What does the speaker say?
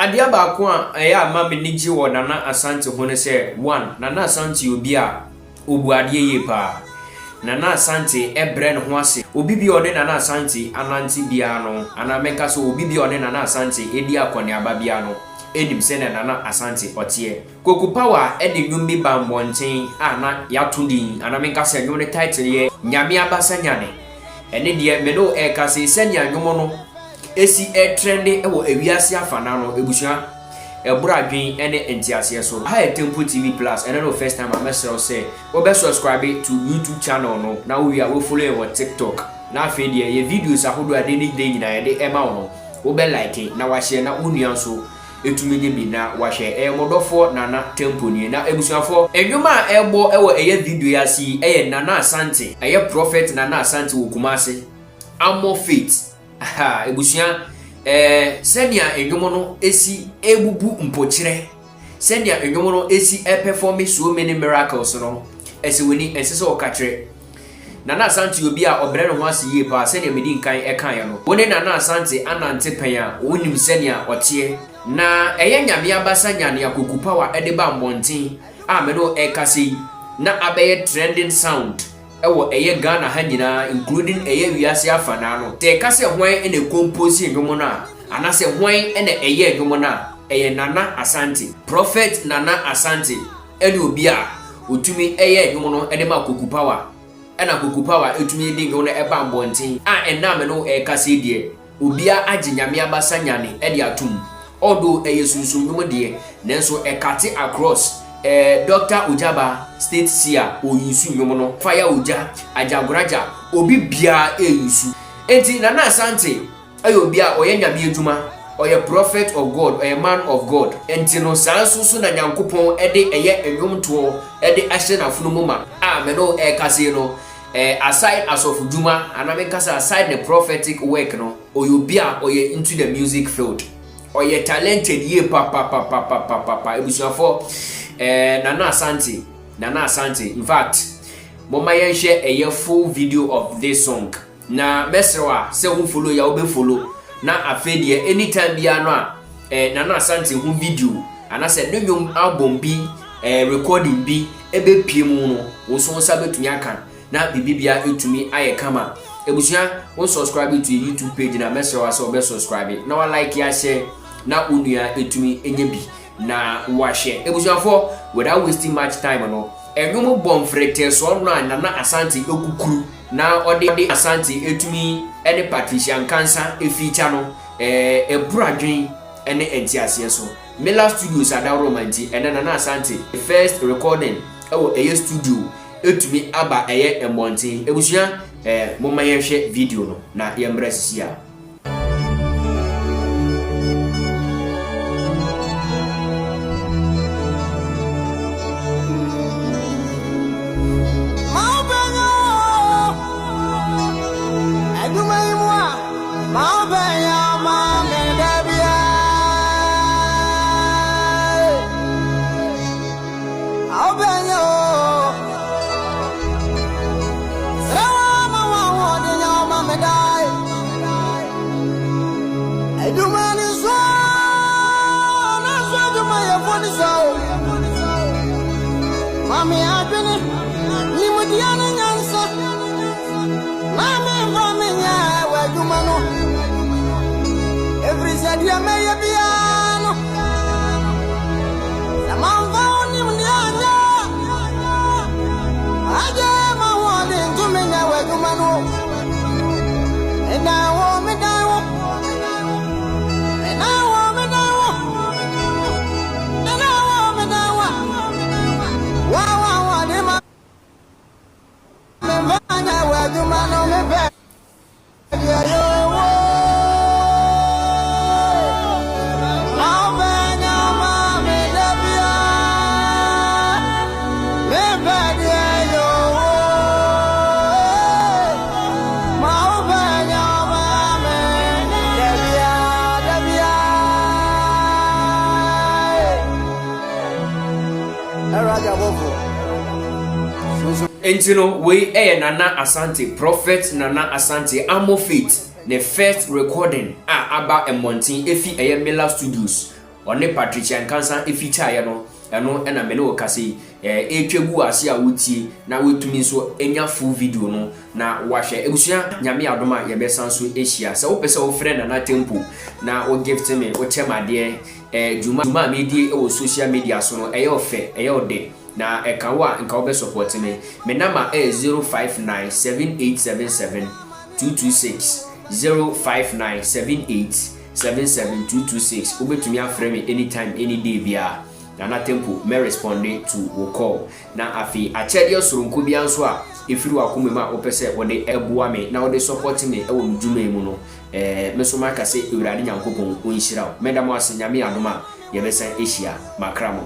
adia ba ko a eya ama me nigi wo Nana Asante ho ne se one Nana Asante obi a obu ade ye pa Nana Asante ebre ne ho ase obi bi one Nana Asante ananti bia no ana meka so obi bi one Nana Asante edi akone aba bia no enim se na Nana Asante otie Koku Power edi nwum bi ba mbonten ana yato din ana meka se nwum ne title ye nyame abasa nyane ene de me no e ka se senya nwum no esi trend ewo ewiase afana no ebusua ebradwen ene entiase so ha Temple TV Plus ene no first time I say we subscribe to YouTube channel no na we are follow on TikTok na afi de ye videos ahodo ade ni de nyina ye de ema no we be like na wa share na unuan so etumi de bi na wa share modofo Nana Temple ni na ebusuafo enwuma ebo ewo eye video ya si Nana Asante prophet Nana Asante wo Kumase Amo Faith aha ebusuan senia enwomo no esi ebubu mpochire senia enwomo no esi perform so many miracles no esi woni esi so okachire Nana Asante obi a obre no ho ase ye pa senia medi nkan ekan ya no woni Nana Asante anante pen a wonim senia otie na nyame abasa nyane Koku Power edeba mbonten a me no ekase na abaye trending sound ewo Ghana ha nyina including wiase afana no te kase hwan ene compose enwomo na anase hwan ene enwomo na Nana Asante prophet Nana Asante ene obi a otumi enwomo no edema Koku Power ena Koku Power etumi di enwomo na eba mbonten a enna me no ekase die obi a age nyame abasa nyane ede atum odo sunsun nwom de nenso ekate across Dr. Ujaba State Sia oyusu nwom no fire uja ajagoraja obi bia eyusu enti Nana Asante obi a oye nyame adwuma oye prophet of God oye man of God enti no sansusu na nyankopon ede enwom to ede ahye na funu muma a me no kase no aside as of dwuma ana me kasa aside the prophetic work no obi a oye into the music field oye talented ye pa ebusuafo Nana Asante in fact mama yen share full video of this song na mesrewa se hu follow ya obe follow na afedie anytime bia no a Nana Asante hu video ana se nwom album bi recording bi ebe piemu no wo so sa betumi aka na bibibia etumi aye kama ebusua wo subscribe to YouTube page na mesrewa se obe subscribe na wa like ya share na unua etumi enye bi na wa share ebusuafo without wasting much time no enwom bomfrete so no Nana Asante ekukuru na ode Asante etumi ene Patricia Nkansah feature no ebradwen ene entiase so Mela Studios adaromanti ene Nana Asante first recording ewo studio etumi aba emonte ebusua moma yehwe video no na yemresisia Mami adwene ni mudiana nyansa mami nya waduma no every sadia me ye biano samamba ni mudiana aje ma wale tumenya waduma no edawo medawo Entino we Nana Asante prophet Nana Asante Amo Faith the first recording aba emontin efi Mela Studios one Patricia Nkansah efita ye no eno na me ne wo kase etwegu ase a wutie na wetumi so enya full video no na wahwe ebusua nyame adoma ye besan so ehia se wo pese wo frɛ na tempo na wo gift me wo chemade juma media e wo social media so no eye ofe eye ode na eka wa nka wo be support me number 0597877226 0597877226 obetumi afrɛ me anytime any day bia na tempo me responding to wo call na afi achede soronko bia nso a efiri wakoma ma opese wode eboa me na wode support me e wo mdwuma mu no me so maka se ewurade nyankopon onhyira wo medamo ase nyame adoma ye besan ehia makramo